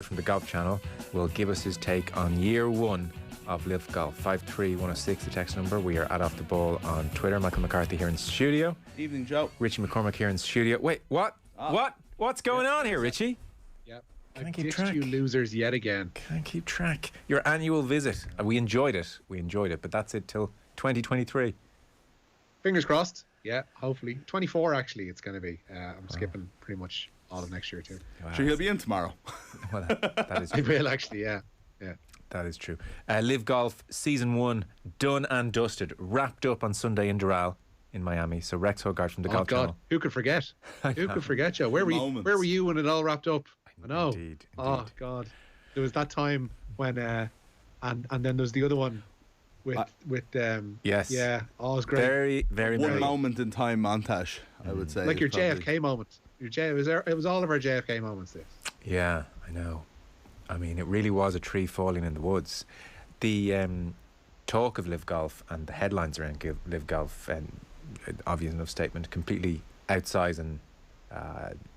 from the Golf Channel will give us his take on year one of LIV Golf. 53106, the text number. We are at Off the Ball on Twitter. Michael McCarthy here in studio. Evening, Joe. Richie McCormack here in studio. Wait, what? What's going on here, Richie? Yep. Can't I keep ditched track. you losers yet again. Can't keep track. Your annual visit. We enjoyed it, but that's it till 2023. Fingers crossed. Yeah, hopefully. 24 actually it's going to be. I'm skipping pretty much all of next year too. Wow. Sure, he'll be in tomorrow. Well, that is I true. will actually, yeah. That is true. LIV Golf Season 1 done and dusted. Wrapped up on Sunday in Doral in Miami. So Rex Hogarth from the Oh Golf God, Channel. who could forget? Who could forget, Joe? Where were you when it all wrapped up? I know. Indeed. Oh God, there was that time when, and then there was the other one with Yes. yeah. Oh, it was great. Very, very, One very. moment in time montage, I would say. Like your is probably- JFK moment. It was all of our JFK moments. This. Yeah, I know. I mean, it really was a tree falling in the woods. The talk of LIV Golf and the headlines around LIV Golf, and obvious enough statement, completely outsize and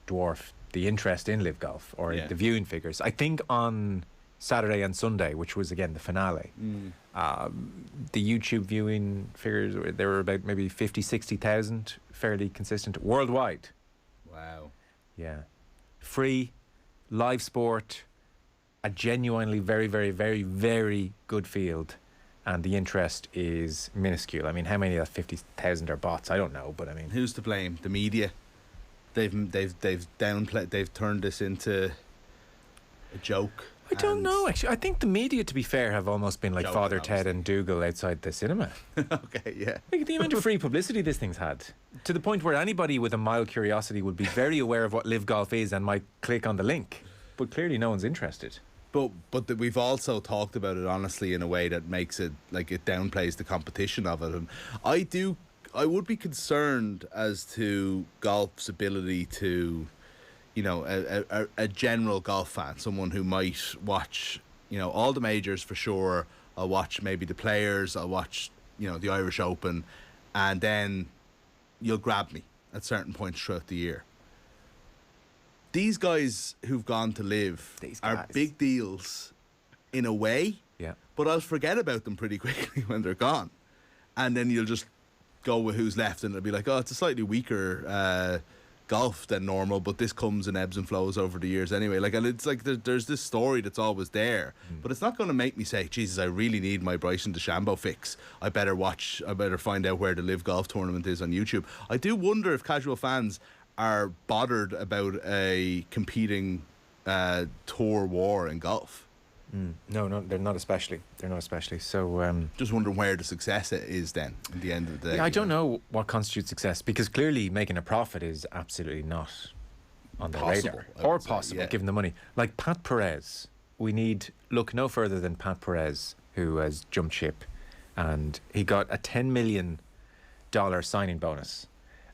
dwarf the interest in LIV Golf or the viewing figures. I think on Saturday and Sunday, which was again the finale, the YouTube viewing figures, there were about maybe 50, 60,000, fairly consistent worldwide. Wow. Yeah. Free, live sport, a genuinely very, very, very, very good field, and the interest is minuscule. I mean, how many of that 50,000 are bots? I don't know, but I mean, Who's to blame? The media. They've downplayed. They've turned this into a joke. I don't know, actually. I think the media, to be fair, have almost been like Joking, Father Ted and Dougal outside the cinema. Okay, yeah. Look at the amount of free publicity this thing's had, to the point where anybody with a mild curiosity would be very aware of what LIV Golf is and might click on the link. But clearly no one's interested. But we've also talked about it honestly in a way that makes it like it downplays the competition of it, and I would be concerned as to golf's ability to, you know, a general golf fan, someone who might watch, you know, all the majors for sure. I'll watch maybe the Players. I'll watch, you know, the Irish Open, and then you'll grab me at certain points throughout the year. These guys who've gone to LIV are big deals in a way, Yeah. but I'll forget about them pretty quickly when they're gone. And then you'll just go with who's left, and it'll be like, oh, it's a slightly weaker golf than normal, but this comes in ebbs and flows over the years anyway. Like, and it's like there's this story that's always there, but it's not going to make me say, Jesus, I really need my Bryson DeChambeau fix. I better find out where the LIV Golf tournament is on YouTube. I do wonder if casual fans are bothered about a competing tour war in golf. No, they're not especially. So, Just wondering where the success is then at the end of the day. yeah, I don't know what constitutes success, because clearly making a profit is absolutely not on the Possible, radar. I Or would say, possible, yeah. given the money. Like Pat Perez, we need look no further than Pat Perez, who has jumped ship, and he got a $10 million signing bonus.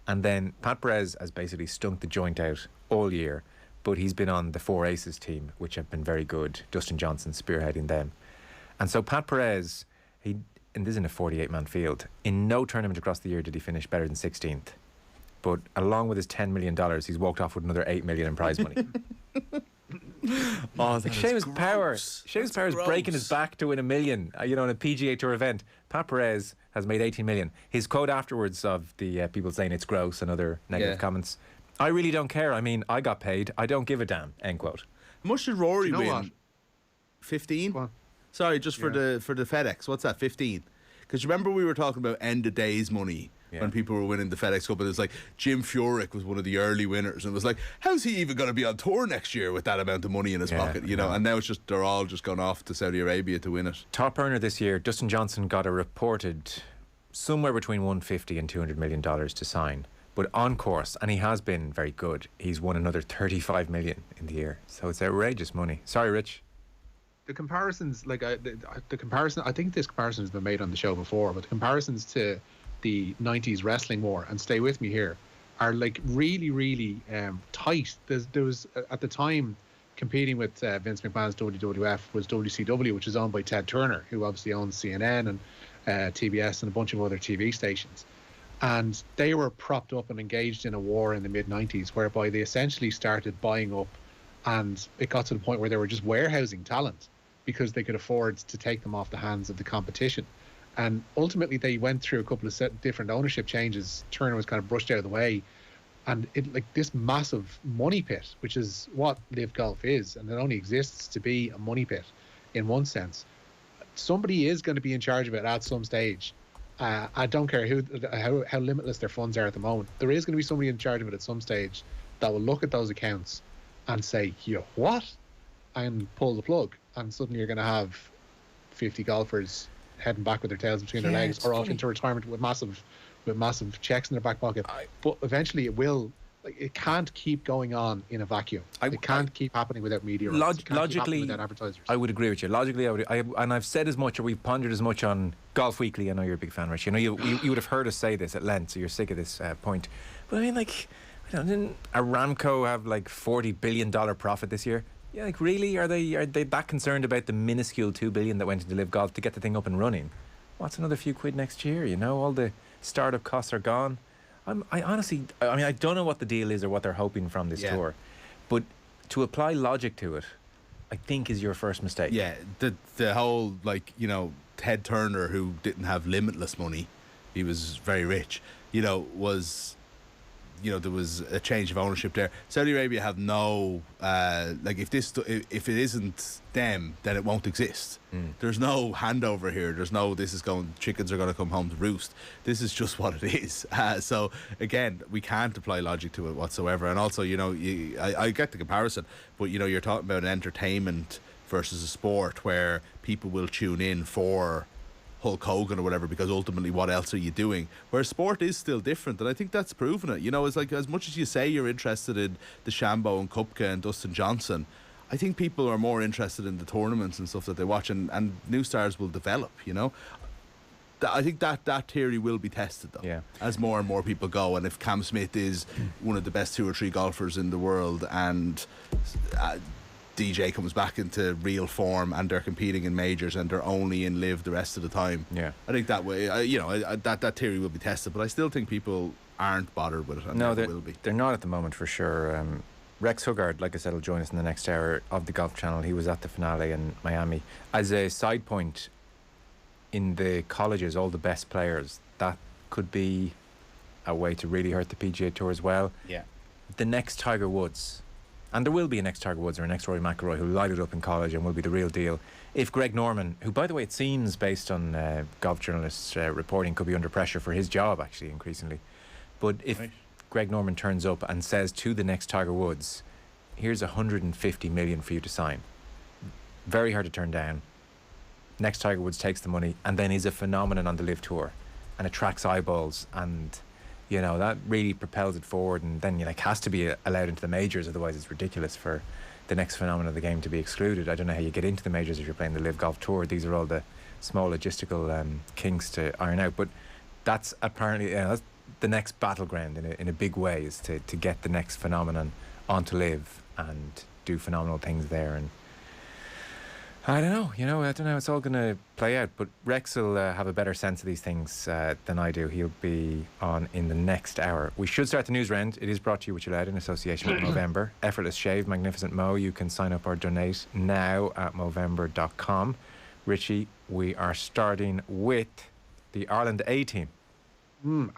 And then Pat Perez has basically stunk the joint out all year, but he's been on the Four Aces team, which have been very good. Dustin Johnson spearheading them. And so Pat Perez, and this is in a 48-man field, in no tournament across the year did he finish better than 16th. But along with his $10 million, he's walked off with another $8 million in prize money. Oh, Like Seamus Power's breaking his back to win $1 million, in a PGA Tour event. Pat Perez has made 18 million. His quote afterwards of the people saying it's gross and other negative comments: I really don't care. I mean, I got paid. I don't give a damn. End quote. How much did Rory You know win? what? 15? Go on. Sorry, just for the FedEx. What's that, 15? Because remember we were talking about end of days money when people were winning the FedEx Cup, and it's like Jim Furyk was one of the early winners, and it was like, how's he even going to be on tour next year with that amount of money in his pocket, you know? And now it's just, they're all just gone off to Saudi Arabia to win it. Top earner this year, Dustin Johnson got a reported somewhere between $150 and $200 million to sign. But on course, and he has been very good, he's won another $35 million in the year. So it's outrageous money. Sorry, Rich. The comparisons, like the comparison, I think this comparison has been made on the show before, but the comparisons to the 90s wrestling war, and stay with me here, are like really, really tight. There was, at the time, competing with Vince McMahon's WWF was WCW, which is owned by Ted Turner, who obviously owns CNN and TBS and a bunch of other TV stations. And they were propped up and engaged in a war in the mid-90s, whereby they essentially started buying up and it got to the point where they were just warehousing talent because they could afford to take them off the hands of the competition. And ultimately, they went through a couple of different ownership changes. Turner was kind of brushed out of the way, and it like this massive money pit, which is what LIV Golf is, and it only exists to be a money pit, in one sense. Somebody is going to be in charge of it at some stage. I don't care how limitless their funds are at the moment. There is going to be somebody in charge of it at some stage that will look at those accounts and say, "You what?" and pull the plug, and suddenly you're going to have 50 golfers heading back with their tails between their legs, or off into retirement with massive checks in their back pocket. But eventually, it can't keep going on in a vacuum. It can't keep happening without media rights. Logically, without advertisers. I would agree with you. Logically, and I've said as much, or we've pondered as much on Golf Weekly. I know you're a big fan, Richie. I know you would have heard us say this at length, so you're sick of this point. But I mean, like, didn't Aramco have like $40 billion profit this year? Yeah, like really, are they that concerned about the minuscule $2 billion that went into LIV Golf to get the thing up and running? What's another few quid next year? All the startup costs are gone. I honestly, I don't know what the deal is or what they're hoping from this tour, but to apply logic to it, I think is your first mistake. Yeah, the whole Ted Turner, who didn't have limitless money, he was very rich. Was. There was a change of ownership there. Saudi Arabia have no if it isn't them, then it won't exist. There's no handover here. There's no chickens are going to come home to roost. This is just what it is. So again, we can't apply logic to it whatsoever. And also, I get the comparison, but you're talking about an entertainment versus a sport where people will tune in for Hulk Hogan or whatever, because ultimately what else are you doing? Where sport is still different, and I think that's proven it. It's like, as much as you say you're interested in the Shambo and Kupka and Dustin Johnson, I think people are more interested in the tournaments and stuff that they watch, and new stars will develop. I think that theory will be tested though, as more and more people go. And if Cam Smith is one of the best 2 or 3 golfers in the world, and DJ comes back into real form, and they're competing in majors and they're only in LIV the rest of the time, I think that way that theory will be tested. But I still think people aren't bothered with it, and will be. They're not at the moment, for sure. Rex Huggard, like I said, will join us in the next hour of the Golf Channel. He was at the finale in Miami. As a side point, in the colleges, all the best players, that could be a way to really hurt the PGA Tour as well. The next Tiger Woods, and there will be a next Tiger Woods or a next Rory McIlroy, who lighted up in college and will be the real deal. If Greg Norman, who, by the way, it seems based on golf journalists reporting, could be under pressure for his job, actually, increasingly. But if Greg Norman turns up and says to the next Tiger Woods, here's $150 million for you to sign, very hard to turn down. Next Tiger Woods takes the money and then is a phenomenon on the LIV Tour and attracts eyeballs, and that really propels it forward, and then has to be allowed into the majors, otherwise it's ridiculous for the next phenomenon of the game to be excluded. I don't know how you get into the majors if you're playing the LIV Golf Tour. These are all the small logistical kinks to iron out, but that's apparently that's the next battleground in a big way, is to get the next phenomenon onto LIV and do phenomenal things there. And I don't know, I don't know how it's all going to play out, but Rex will have a better sense of these things than I do. He'll be on in the next hour. We should start the news round. It is brought to you with Gillette in association with Movember. Effortless shave, magnificent mow. You can sign up or donate now at Movember.com. Richie, we are starting with the Ireland A team.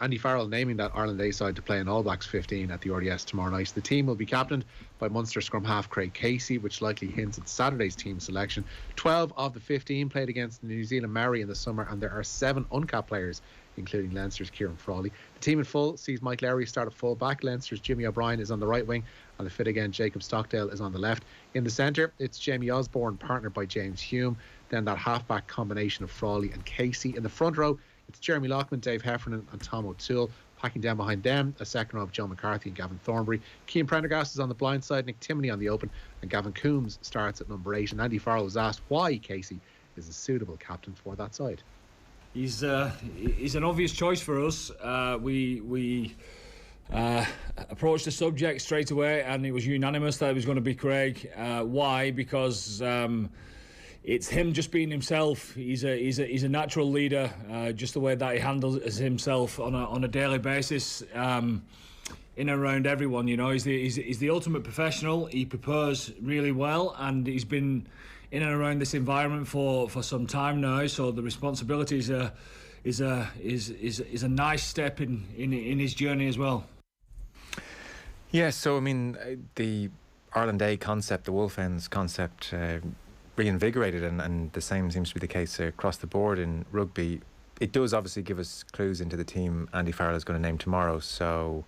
Andy Farrell naming that Ireland A side to play in All Blacks 15 at the RDS tomorrow night. The team will be captained by Munster scrum half Craig Casey, which likely hints at Saturday's team selection. 12 of the 15 played against the New Zealand Maori in the summer, and there are 7 uncapped players, including Leinster's Kieran Frawley. The team in full sees Mike Lowry start at full back. Leinster's Jimmy O'Brien is on the right wing, and the fit again Jacob Stockdale is on the left. In the centre, it's Jamie Osborne, partnered by James Hume. Then that half-back combination of Frawley and Casey. In the front row, it's Jeremy Loughman, Dave Heffernan and Tom O'Toole. Packing down behind them, a second row of Joe McCarthy and Gavin Thornbury. Cian Prendergast is on the blind side, Nick Timoney on the open, and Gavin Coombs starts at number 8. And Andy Farrell was asked why Casey is a suitable captain for that side. He's an obvious choice for us. We approached the subject straight away, and it was unanimous that it was going to be Craig. Why? Because it's him just being himself. He's a natural leader, just the way that he handles himself on a daily basis. in and around everyone. You know, he's the ultimate professional. He prepares really well, and he's been in and around this environment for some time now. So the responsibility is a nice step in his journey as well. Yeah, so I mean, the Ireland A concept, the Wolf Ends concept, reinvigorated, and the same seems to be the case across the board in rugby. It does obviously give us clues into the team Andy Farrell is going to name tomorrow. So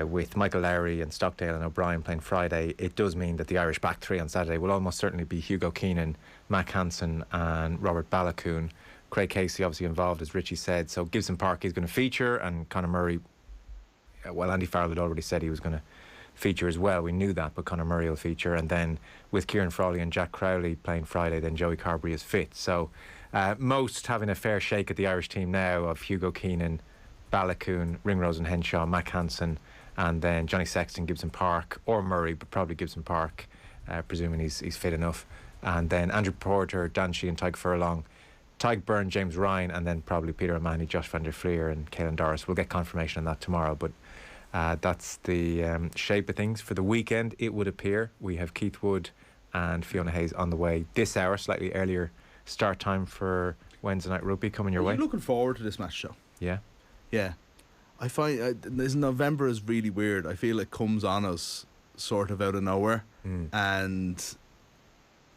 with Michael Lowry and Stockdale and O'Brien playing Friday, it does mean that the Irish back three on Saturday will almost certainly be Hugo Keenan, Mac Hansen and Robert Balakoon. Craig Casey obviously involved, as Richie said. So Gibson Park is going to feature, and Conor Murray, well, Andy Farrell had already said he was going to feature as well. We knew that, but Conor Murray will feature. And then with Kieran Frawley and Jack Crowley playing Friday, then Joey Carberry is fit. So most having a fair shake at the Irish team now of Hugo Keenan, Balakoon, Ringrose and Henshaw, Mac Hansen, and then Johnny Sexton, Gibson Park, or Murray, but probably Gibson Park, presuming he's fit enough. And then Andrew Porter, Dan Sheehan, Tyke Furlong, Tyke Byrne, James Ryan, and then probably Peter O'Mahony, Josh van der Fleer and Caelan Doris. We'll get confirmation on that tomorrow, but that's the shape of things for the weekend. It would appear we have Keith Wood and Fiona Hayes on the way this hour, slightly earlier start time for Wednesday night rugby coming your way. I'm looking forward to this match, Joe. Yeah. I find this November is really weird. I feel it comes on us sort of out of nowhere, and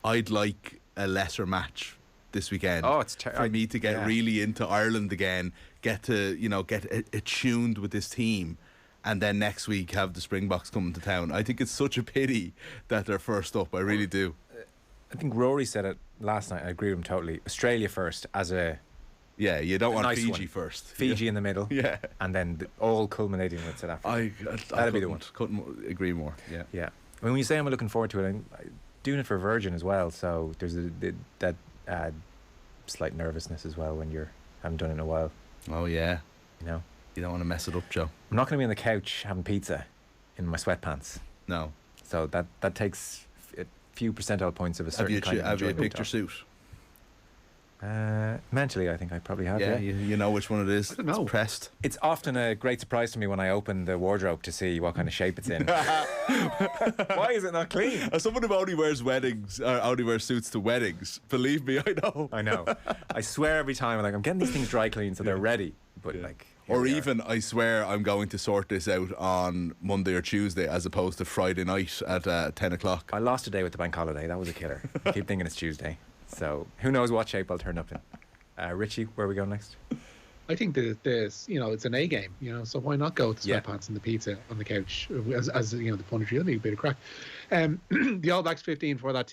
I'd like a lesser match this weekend. Oh, it's for me to get really into Ireland again, get attuned with this team. And then next week have the Springboks coming to town. I think it's such a pity that they're first up. I really do. I think Rory said it last night. I agree with him totally. Australia first as a you don't want nice Fiji one. First. Fiji in the middle. Yeah. And then all culminating with South Africa. That'd be the one. Couldn't agree more. Yeah. Yeah. I mean, when you say I'm looking forward to it, I'm doing it for Virgin as well. So there's that slight nervousness as well when you haven't done it in a while. Oh yeah. You know. You don't want to mess it up, Joe. I'm not going to be on the couch having pizza in my sweatpants. No. So that takes a few percentile points of a certain kind of Have you enjoyment. picked your suit? Mentally, I think I probably have. Yeah, you know which one it is. I don't know. It's pressed. It's often a great surprise to me when I open the wardrobe to see what kind of shape it's in. Why is it not clean? As someone who only wears suits to weddings, believe me, I know. I know. I swear every time I'm getting these things dry cleaned so they're ready. But or even I swear I'm going to sort this out on Monday or Tuesday as opposed to Friday night at 10 o'clock. I lost a day with the bank holiday. That was a killer. I keep thinking it's Tuesday. So who knows what shape I'll turn up in. Richie, where are we going next? I think that this, it's an A game, so why not go with the sweatpants and the pizza on the couch as the punditry? It'll be a bit of crack. The All Blacks 15 for that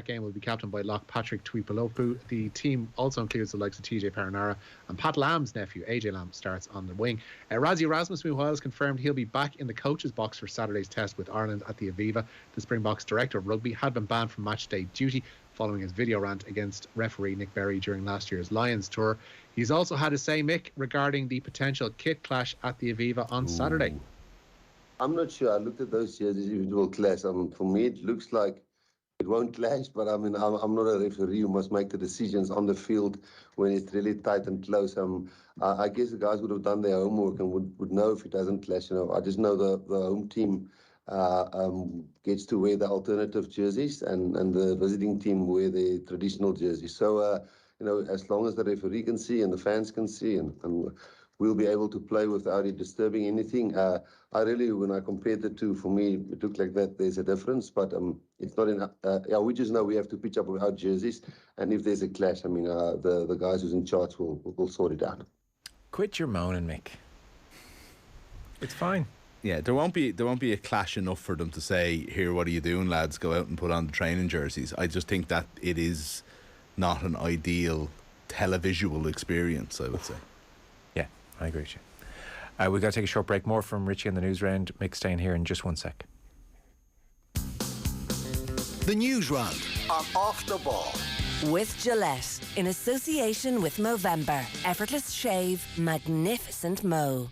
game will be captained by lock Patrick Tuipulotu. The team also includes the likes of TJ Perenara and Pat Lamb's nephew AJ Lamb starts on the wing. Rassie Erasmus, meanwhile, has confirmed he'll be back in the coach's box for Saturday's test with Ireland at the Aviva. The Springboks director of rugby had been banned from match day duty following his video rant against referee Nick Berry during last year's Lions tour. He's also had a say, Mick, regarding the potential kit clash at the Aviva on Saturday. I'm not sure. I looked at those jerseys if it will clash. For me, it looks like it won't clash, but I'm not a referee who must make the decisions on the field when it's really tight and close. I guess the guys would have done their homework and would know if it doesn't clash. I just know the home team gets to wear the alternative jerseys and the visiting team wear the traditional jerseys. So, as long as the referee can see and the fans can see and we'll be able to play without it disturbing anything. When I compared the two, for me, it looked like that there's a difference, but it's not enough. We just know we have to pitch up with our jerseys, and if there's a clash, the guys who's in charge will sort it out. Quit your moaning, Mick. It's fine. Yeah, there won't be a clash enough for them to say, here, what are you doing, lads? Go out and put on the training jerseys. I just think that it is not an ideal televisual experience, I would say. Yeah, I agree with you. We've got to take a short break. More from Richie on the Newsround. Mick staying here in just 1 sec. The Newsround on Off the Ball. With Gillette, in association with Movember. Effortless shave, magnificent mo.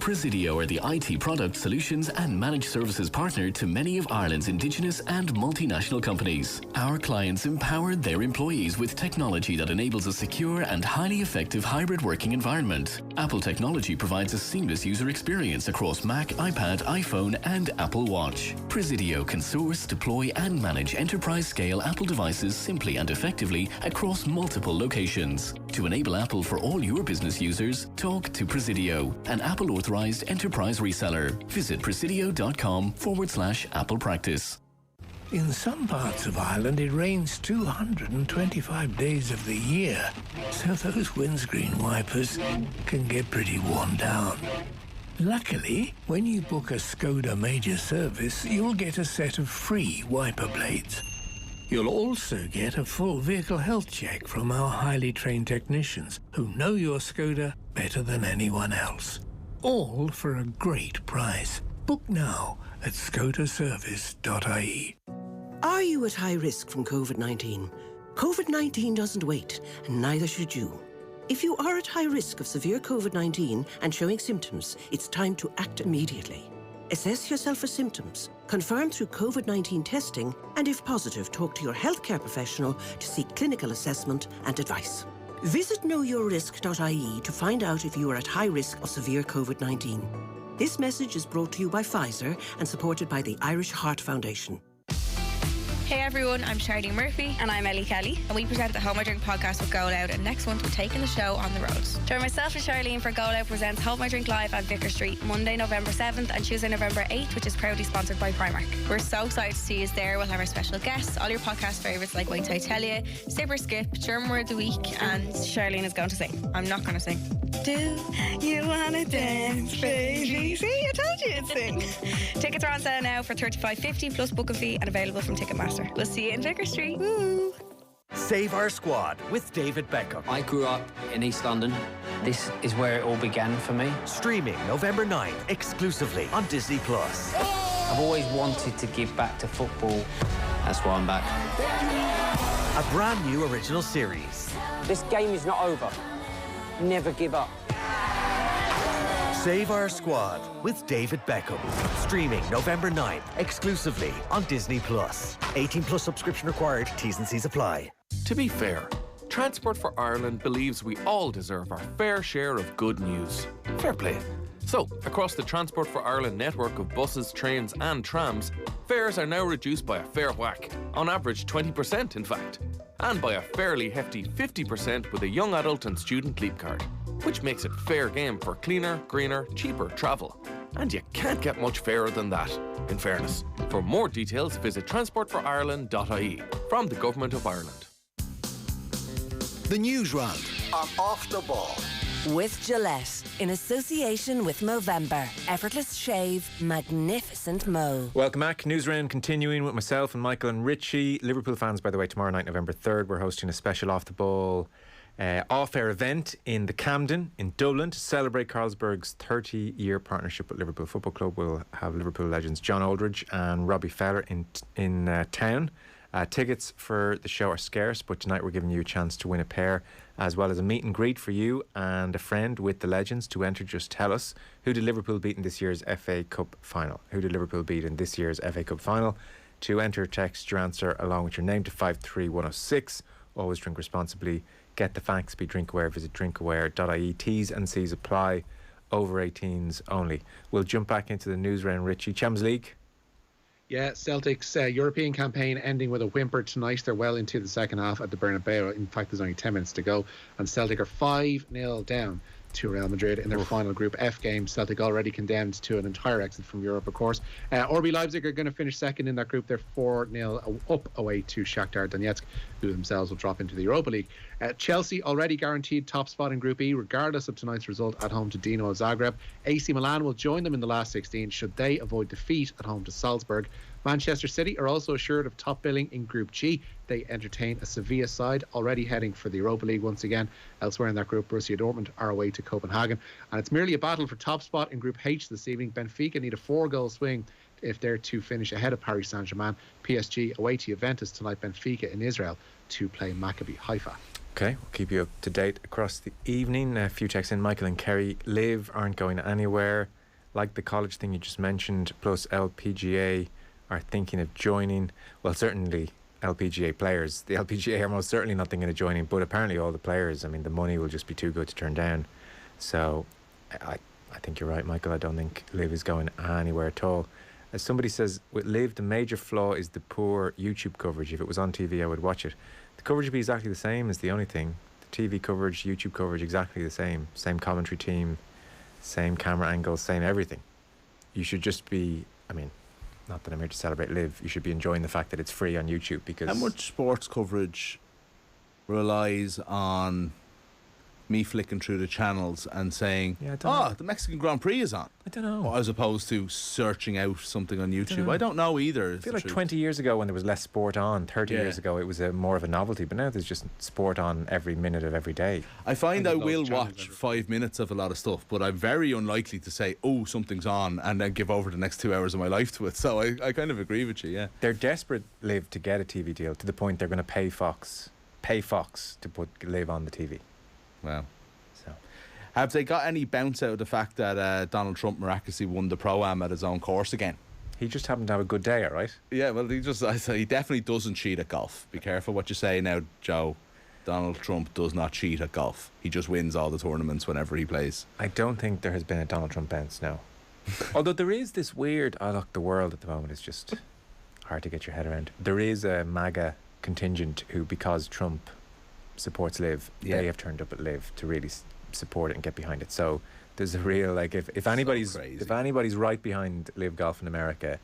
Presidio are the IT product solutions and managed services partner to many of Ireland's indigenous and multinational companies. Our clients empower their employees with technology that enables a secure and highly effective hybrid working environment. Apple technology provides a seamless user experience across Mac, iPad, iPhone, and Apple Watch. Presidio can source, deploy, and manage enterprise-scale Apple devices simply and effectively across multiple locations. To enable Apple for all your business users, talk to Presidio, an Apple-authorized enterprise reseller. Visit presidio.com/Apple Practice. In some parts of Ireland, it rains 225 days of the year, so those windscreen wipers can get pretty worn down. Luckily, when you book a Skoda major service, you'll get a set of free wiper blades. You'll also get a full vehicle health check from our highly trained technicians who know your Skoda better than anyone else. All for a great price. Book now at skodaservice.ie. Are you at high risk from COVID-19? COVID-19 doesn't wait, and neither should you. If you are at high risk of severe COVID-19 and showing symptoms, it's time to act immediately. Assess yourself for symptoms, confirm through COVID-19 testing, and if positive, talk to your healthcare professional to seek clinical assessment and advice. Visit knowyourrisk.ie to find out if you are at high risk of severe COVID-19. This message is brought to you by Pfizer and supported by the Irish Heart Foundation. Hey everyone, I'm Charlene Murphy. And I'm Ellie Kelly. And we present the Home I Drink podcast with Go Loud, and next month we're taking the show on the road. Join myself and Charlene for Go Loud presents Home I Drink Live at Vicar Street, Monday, November 7th and Tuesday, November 8th, which is proudly sponsored by Primark. We're so excited to see you there. We'll have our special guests, all your podcast favourites like Wait Till I Tell You, Sip or Skip, German Word of the Week, and Charlene is going to sing. I'm not going to sing. Do you wanna dance, baby? See, I told you you'd sing. Tickets are on sale now for $35.50 plus booking fee and available from Ticketmaster. We'll see you in Vicar Street. Woo! Save Our Squad with David Beckham. I grew up in East London. This is where it all began for me. Streaming November 9th exclusively on Disney+. I've always wanted to give back to football. That's why I'm back. A brand new original series. This game is not over. Never give up. Save Our Squad with David Beckham. Streaming November 9th exclusively on Disney+. 18+ subscription required. T's and C's apply. To be fair, Transport for Ireland believes we all deserve our fair share of good news. Fair play. So, across the Transport for Ireland network of buses, trains and trams, fares are now reduced by a fair whack, on average 20% in fact, and by a fairly hefty 50% with a young adult and student leap card, which makes it fair game for cleaner, greener, cheaper travel. And you can't get much fairer than that, in fairness. For more details, visit transportforireland.ie from the Government of Ireland. The Newsround on Off the Ball. With Gillette, in association with Movember. Effortless shave, magnificent mo. Welcome back. Newsround continuing with myself and Michael and Richie. Liverpool fans, by the way, tomorrow night, November 3rd, we're hosting a special Off the Ball off-air event in the Camden in Dublin to celebrate Carlsberg's 30-year partnership with Liverpool Football Club. We'll have Liverpool legends John Aldridge and Robbie Fowler in town. Tickets for the show are scarce, but tonight we're giving you a chance to win a pair, as well as a meet and greet for you and a friend with the legends. To enter, just tell us, who did Liverpool beat in this year's FA Cup final? Who did Liverpool beat in this year's FA Cup final? To enter, text your answer along with your name to 53106. Always drink responsibly. Get the facts. Be drink aware. Visit drinkaware.ie. T's and C's apply. Over 18s only. We'll jump back into the news round. Richie, Champions League. Yeah, Celtic's European campaign ending with a whimper tonight. They're well into the second half at the Bernabeu. In fact, there's only 10 minutes to go. And Celtic are 5-0 down to Real Madrid in their final Group F game. Celtic already condemned to an entire exit from Europe, of course. RB Leipzig are going to finish second in that group. They're 4-0 up away to Shakhtar Donetsk, who themselves will drop into the Europa League. Chelsea already guaranteed top spot in Group E, regardless of tonight's result at home to Dinamo Zagreb. AC Milan will join them in the last 16 should they avoid defeat at home to Salzburg. Manchester City are also assured of top billing in Group G. They entertain a Sevilla side already heading for the Europa League once again. Elsewhere in that group, Borussia Dortmund are away to Copenhagen. And it's merely a battle for top spot in Group H this evening. Benfica need a 4-goal swing if they're to finish ahead of Paris Saint-Germain. PSG away to Juventus tonight. Benfica in Israel to play Maccabi Haifa. Okay, we'll keep you up to date across the evening. A few texts in. Michael and Kerry, LIV aren't going anywhere. Like the college thing you just mentioned, plus LPGA are thinking of joining. Well, certainly LPGA players. The LPGA are most certainly not thinking of joining, but apparently all the players, I mean, the money will just be too good to turn down. So I think you're right, Michael. I don't think LIV is going anywhere at all. As somebody says, with LIV, the major flaw is the poor YouTube coverage. If it was on TV, I would watch it. The coverage would be exactly the same is the only thing. The TV coverage, YouTube coverage, exactly the same. Same commentary team, same camera angles, same everything. You should just be, I mean, not that I'm here to celebrate LIV, you should be enjoying the fact that it's free on YouTube, because... How much sports coverage relies on me flicking through the channels and saying, the Mexican Grand Prix is on? I don't know. As opposed to searching out something on YouTube. I don't know either. I feel like 20 years ago when there was less sport on, 30 years ago, it was more of a novelty, but now there's just sport on every minute of every day. I find I will watch 5 minutes of a lot of stuff, but I'm very unlikely to say, something's on, and then give over the next 2 hours of my life to it. So I kind of agree with you, yeah. They're desperate, LIV, to get a TV deal, to the point they're going to pay Fox to put LIV on the TV. Wow. So, have they got any bounce out of the fact that Donald Trump miraculously won the Pro-Am at his own course again? He just happened to have a good day, all right? Yeah, well, he definitely doesn't cheat at golf. Be careful what you say now, Joe. Donald Trump does not cheat at golf. He just wins all the tournaments whenever he plays. I don't think there has been a Donald Trump bounce, no. Although there is this weird... look, the world at the moment is just hard to get your head around. There is a MAGA contingent who, because Trump supports LIV, they have turned up at LIV to really support it and get behind it. So there's a real, like, if anybody's right behind LIV Golf in America,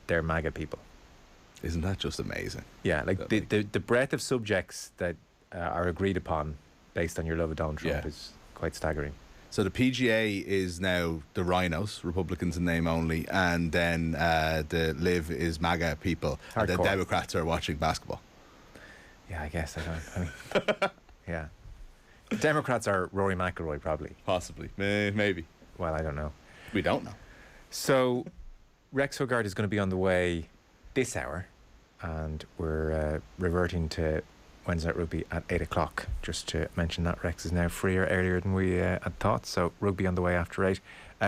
they're MAGA people. Isn't that just amazing? Yeah, like the breadth of subjects that are agreed upon based on your love of Donald Trump is quite staggering. So the PGA is now the Rhinos, Republicans in name only, and then the LIV is MAGA people, and the Democrats are watching basketball. Yeah, I guess. Yeah. The Democrats are Rory McIlroy, probably. Possibly. Maybe. Well, I don't know. We don't know. So, Rex Hugard is going to be on the way this hour, and we're reverting to Wednesday Night Rugby at 8 o'clock. Just to mention that Rex is now freer earlier than we had thought, so rugby on the way after 8.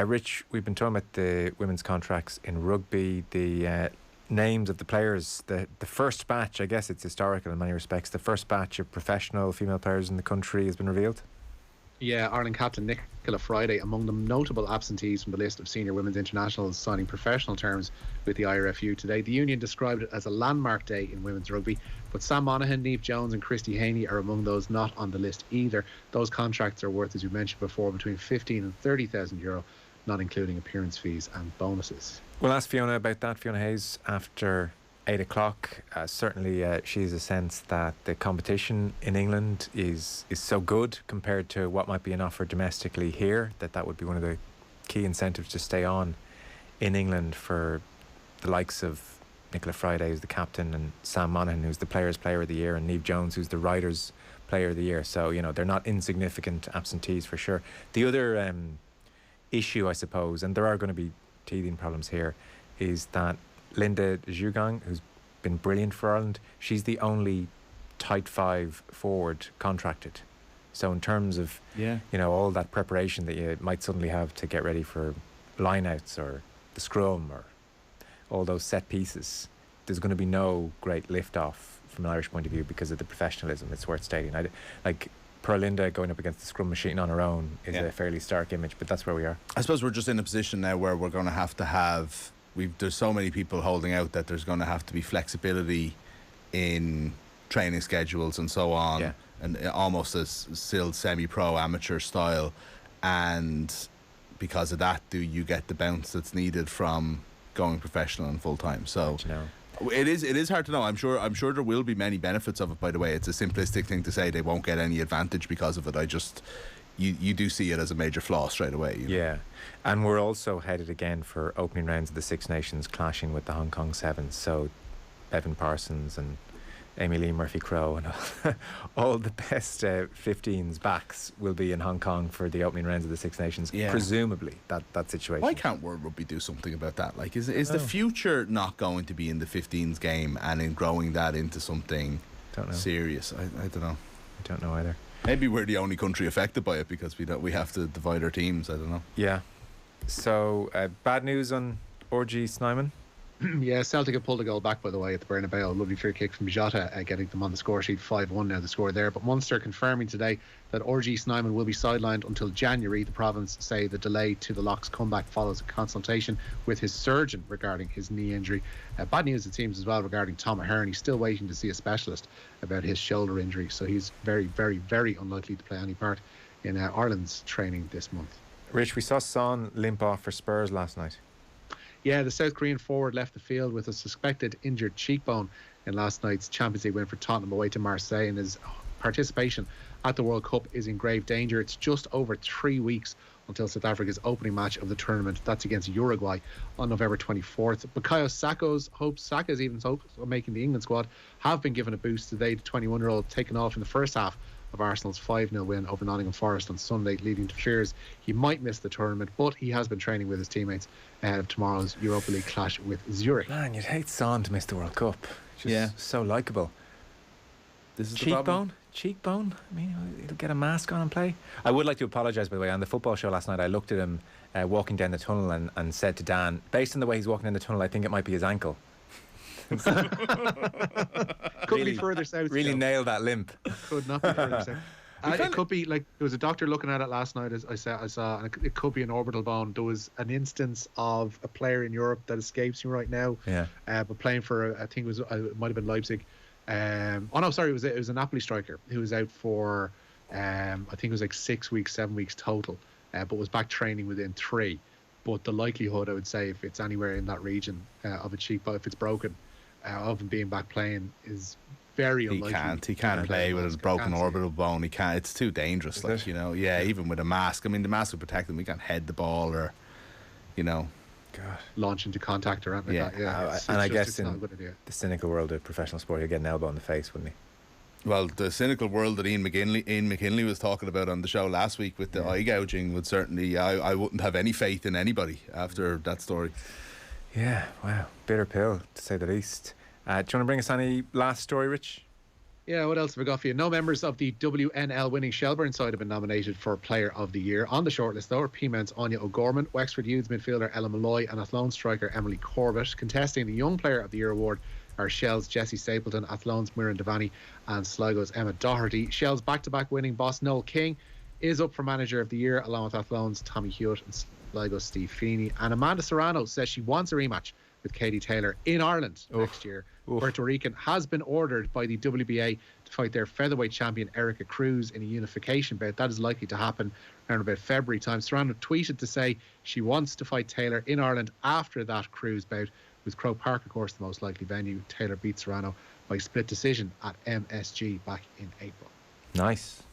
Rich, we've been talking about the women's contracts in rugby, the names of the players, the first batch, I guess it's historical in many respects, the first batch of professional female players in the country has been revealed. Yeah, Ireland captain Nicola Friday among the notable absentees from the list of senior women's internationals signing professional terms with the IRFU today. The union described it as a landmark day in women's rugby, but Sam Monaghan, Niamh Jones and Christy Haney are among those not on the list either. Those contracts are worth, as you mentioned before, between 15 and 30,000 euro, not including appearance fees and bonuses. We'll ask Fiona about that, Fiona Hayes, after 8 o'clock. Certainly she has a sense that the competition in England is so good compared to what might be an offer domestically here, that would be one of the key incentives to stay on in England for the likes of Nicola Friday, who's the captain, and Sam Monaghan, who's the Players' Player of the Year, and Niamh Jones, who's the Riders' Player of the Year. So, they're not insignificant absentees for sure. The other issue, I suppose, and there are going to be teething problems here, is that Linda Zhugang, who's been brilliant for Ireland, she's the only tight five forward contracted. So in terms of all that preparation that you might suddenly have to get ready for lineouts or the scrum or all those set pieces, there's going to be no great lift off from an Irish point of view because of the professionalism. It's worth stating. Poor Linda going up against the scrum machine on her own is a fairly stark image, but that's where we are. I suppose we're just in a position now where we're going to have there's so many people holding out that there's going to have to be flexibility in training schedules and so on, and almost a still semi-pro amateur style, and because of that you get the bounce that's needed from going professional and full-time. So it is hard to know. I'm sure there will be many benefits of it. By the way, it's a simplistic thing to say they won't get any advantage because of it. You do see it as a major flaw straight away. Yeah, and we're also headed again for opening rounds of the Six Nations clashing with the Hong Kong Sevens. So Bevan Parsons and Amy Lee Murphy-Crowe and all the best 15s backs will be in Hong Kong for the opening rounds of the Six Nations, presumably, that situation. Why can't World Rugby do something about that? Like, is the future not going to be in the 15s game and in growing that into something serious? I don't know. I don't know either. Maybe we're the only country affected by it because we have to divide our teams. I don't know. Yeah. So, bad news on RG Snyman. Yeah, Celtic have pulled a goal back, by the way, at the Bernabeu. Lovely free kick from Jota, getting them on the score sheet. 5-1 now the score there. But Munster confirming today that RG Snyman will be sidelined until January. The province say the delay to the Lock's comeback follows a consultation with his surgeon regarding his knee injury. Bad news, it seems, as well regarding Tom Ahern. He's still waiting to see a specialist about his shoulder injury, so he's very, very, very unlikely to play any part in Ireland's training this month. Rich, we saw Son limp off for Spurs last night. Yeah, the South Korean forward left the field with a suspected injured cheekbone in last night's Champions League win for Tottenham away to Marseille, and his participation at the World Cup is in grave danger. It's just over 3 weeks until South Africa's opening match of the tournament. That's against Uruguay on November 24th. Bukayo Saka's even hopes of making the England squad have been given a boost today. The 21-year-old taken off in the first half of Arsenal's 5-0 win over Nottingham Forest on Sunday, leading to fears he might miss the tournament, but he has been training with his teamemates ahead of tomorrow's Europa League clash with Zurich. Man, you'd hate Son to miss the World Cup. Just so likeable. This is Cheekbone? I mean, he'll get a mask on and play. I would like to apologise, by the way. On the football show last night, I looked at him walking down the tunnel and said to Dan, based on the way he's walking down the tunnel, I think it might be his ankle. Could be further south. Really nailed that limp. Could not be further south. It could be like there was a doctor looking at it last night. As I saw, and it could be an orbital bone. There was an instance of a player in Europe that escapes me right now. Yeah. But playing for I think it might have been Leipzig. It was a Napoli striker who was out for I think it was like 6 weeks, 7 weeks total, but was back training within 3. But the likelihood, I would say, if it's anywhere in that region of a cheekbone, if it's broken, of him being back playing is very unlikely. He can't play with a broken orbital bone. He can't. It's too dangerous. Yeah, even with a mask. I mean, the mask would protect him. He can't head the ball or, God, launch into contact or anything like that. Yeah, and I guess in the cynical world of professional sport, he'd get an elbow in the face, wouldn't he? Well, the cynical world that Ian McKinley was talking about on the show last week with the eye gouging would certainly, I wouldn't have any faith in anybody after that story. Yeah, wow. Bitter pill, to say the least. Do you want to bring us any last story, Rich? Yeah, what else have we got for you? No members of the WNL winning Shelbourne side have been nominated for Player of the Year. On the shortlist, though, are Peamount's Anya O'Gorman, Wexford Youths midfielder Ella Molloy, and Athlone striker Emily Corbett. Contesting the Young Player of the Year award are Shell's Jessie Stapleton, Athlone's Muireann Devaney, and Sligo's Emma Doherty. Shell's back-to-back winning boss Noel King is up for Manager of the Year, along with Athlone's Tommy Hewitt and Sligo's Steve Feeney. And Amanda Serrano says she wants a rematch with Katie Taylor in Ireland next year. Puerto Rican has been ordered by the WBA to fight their featherweight champion Erica Cruz in a unification bout. That is likely to happen around about February time. Serrano tweeted to say she wants to fight Taylor in Ireland after that Cruz bout, with Croke Park, of course, the most likely venue. Taylor beat Serrano by split decision at MSG back in April. Nice.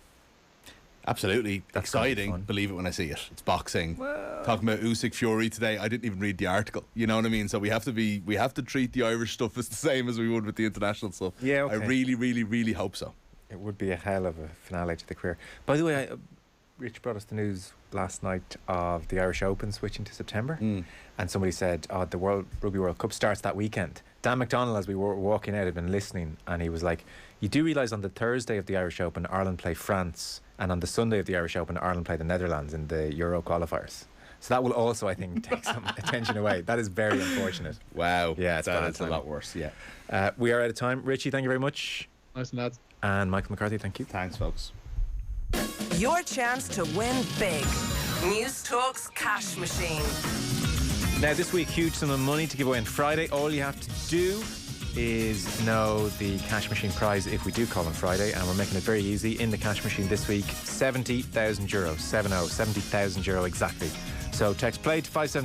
Absolutely. That's exciting. Believe it when I see it. It's boxing. Well, talking about Usyk Fury today, I didn't even read the article. You know what I mean? So we have to treat the Irish stuff as the same as we would with the international stuff. Yeah, okay. I really, really, really hope so. It would be a hell of a finale to the career. By the way, Rich brought us the news last night of the Irish Open switching to September, and somebody said, the Rugby World Cup starts that weekend. Dan McDonnell, as we were walking out, had been listening, and he was like, you do realise on the Thursday of the Irish Open, Ireland play France, and on the Sunday of the Irish Open, Ireland play the Netherlands in the Euro qualifiers. So that will also, I think, take some attention away. That is very unfortunate. Wow. Yeah, it's a lot worse, yeah. We are out of time. Richie, thank you very much. Nice and lads. And Michael McCarthy, thank you. Thanks, folks. Your chance to win big. NewsTalk's cash machine. Now, this week, huge sum of money to give away on Friday. All you have to do is know the cash machine prize if we do call on Friday, and we're making it very easy. In the cash machine this week, €70,000. 70,000 exactly. So text play to 570